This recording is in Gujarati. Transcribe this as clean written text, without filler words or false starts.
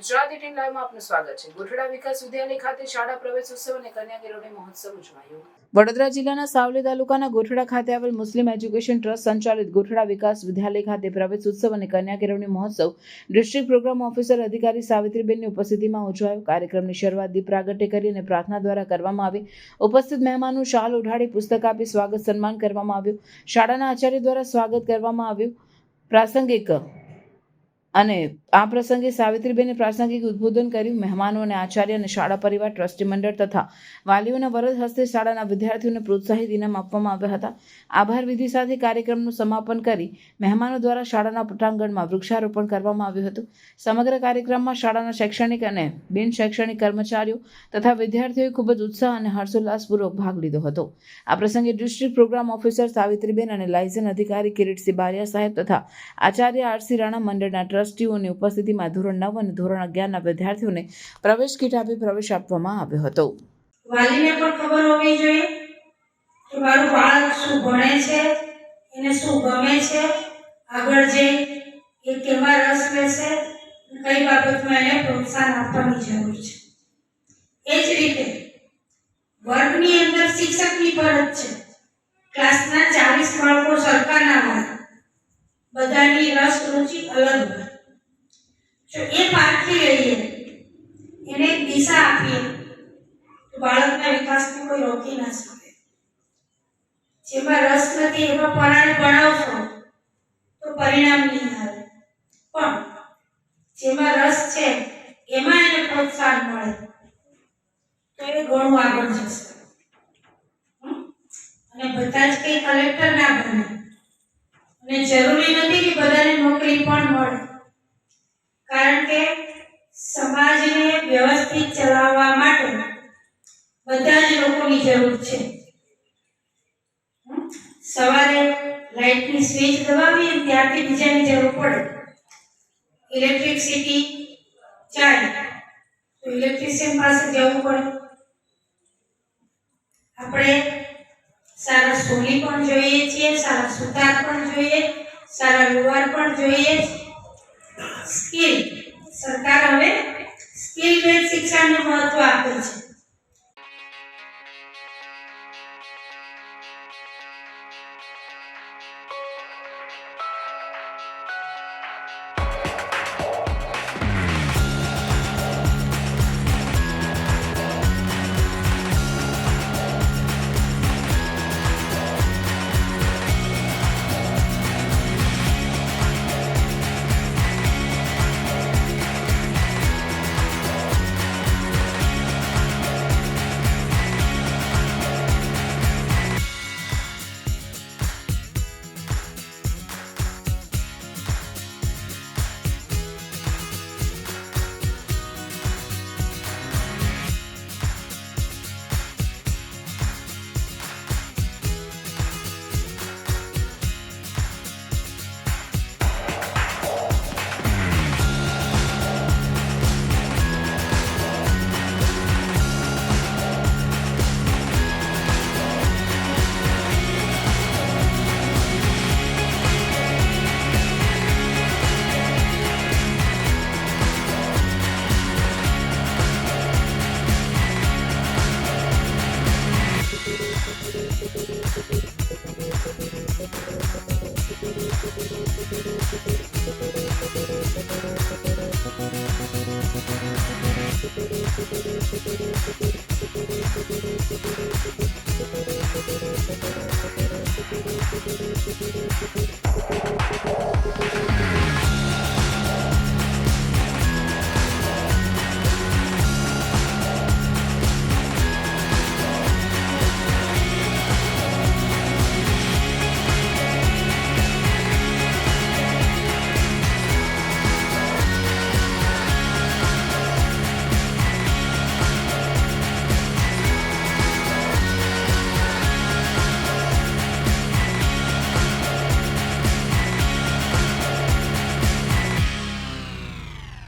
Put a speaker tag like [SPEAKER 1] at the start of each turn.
[SPEAKER 1] ગુજરાતી ટીમ લાઈવમાં આપનું સ્વાગત છે। ગોઠડા વિકાસ વિદ્યાલય ખાતે શાળા પ્રવેશ ઉત્સવ અને કન્યા કેળવણી મહોત્સવ ઉજવાયો। વડોદરા જિલ્લાના સાવલી તાલુકાના ગોઠડા ખાતે આવેલ મુસ્લિમ એજ્યુકેશન ટ્રસ્ટ સંચાલિત ગોઠડા વિકાસ વિદ્યાલય ખાતે પ્રવેશ ઉત્સવ અને કન્યા કેળવણી મહોત્સવ ડિસ્ટ્રિક્ટ પ્રોગ્રામ ઓફિસર અધિકારી સાવિત્રીબેનની ઉપસ્થિતિમાં ઉજવાયો। કાર્યક્રમની શરૂઆત દીપ પ્રાગટ્ય કરી અને પ્રાર્થના દ્વારા કરવામાં આવી। ઉપસ્થિત મહેમાનો શાલ ઓઢાડી પુસ્તક આપી સ્વાગત સન્માન કરવામાં આવ્યું। શાળાના આચાર્ય દ્વારા સ્વાગત કરવામાં આવ્યું। પ્રાસંગિક અને આ પ્રસંગે સાવિત્રીબેને પ્રાસંગિક ઉદ્બોધન કર્યું। મહેમાનો અને આચાર્ય અને શાળા પરિવાર ટ્રસ્ટી મંડળ તથા વાલીઓના વરદ હસ્તે શાળાના વિદ્યાર્થીઓને પ્રોત્સાહિત ઇનામ આપવામાં આવ્યા હતા। આભાર વિધિ સાથે કાર્યક્રમનું સમાપન કરી મહેમાનો દ્વારા શાળાના પટાંગણમાં વૃક્ષારોપણ કરવામાં આવ્યું હતું। સમગ્ર કાર્યક્રમમાં શાળાના શૈક્ષણિક અને બિન શૈક્ષણિક કર્મચારીઓ તથા વિદ્યાર્થીઓએ ખૂબ જ ઉત્સાહ અને હર્ષોલ્લાસપૂર્વક ભાગ લીધો હતો। આ પ્રસંગે ડિસ્ટ્રિક્ટ પ્રોગ્રામ ઓફિસર સાવિત્રીબેન અને લાયસન્સ અધિકારી કિરીટસિંહ બારિયા સાહેબ તથા આચાર્ય આરસી રાણા મંડળના ટ્રસ્ટીઓની ઉપસ્થિતિમાં ધોરણ 9 અને ધોરણ 11ના વિદ્યાર્થીઓને પ્રવેશ કીટ આપી પ્રવેશ આપવામાં આવ્યો હતો।
[SPEAKER 2] વાલીને પણ ખબર હોવી જોઈએ કે મારું બાળક શું ભણે છે, એને શું ગમે છે, આગળ જઈ એ કેવા રસ લેશે, કઈ બાબતમાં એને પ્રોત્સાહન આપવાની જરૂર છે। એ જ રીતે વર્ગની અંદર શિક્ષકની ફરજ છે। ક્લાસના 40 બાળકો સરખા ના હોય, બધાની રસ રુચિ અલગ હોય। જો એ પારખી લઈએ, એને એક દિશા આપીએ તો બાળકના વિકાસને કોઈ રોકી ના શકે। જેમાં રસ નથી એમાં પરાણે ભણાવશો તો પરિણામ નહીં આવે, પણ જેમાં રસ છે એમાં એને પ્રોત્સાહન મળે તો એ ઘણું આગળ જશે। અને બધા જ કઈ કલેક્ટર ના બને અને જરૂરી નથી કે બધાને નોકરી પણ મળે, કારણ કે સમાજને વ્યવસ્થિત ચલાવવા માટે બધા જ લોકોની જરૂર છે। સવારે લાઇટની સ્વિચ દબાવીએ ત્યારથી બીજાની જરૂર પડે। ઇલેક્ટ્રિસિટી જાય તો ઇલેક્ટ્રિશિયન પાસે જવું પડે। આપણે સારા સોલી પણ જોઈએ છીએ, સારા સુતાર પણ જોઈએ, સારા લુહાર પણ જોઈએ। સ્કિલ સરકાર હવે સ્કિલ બેઝ શિક્ષણને મહત્વ આપે છે।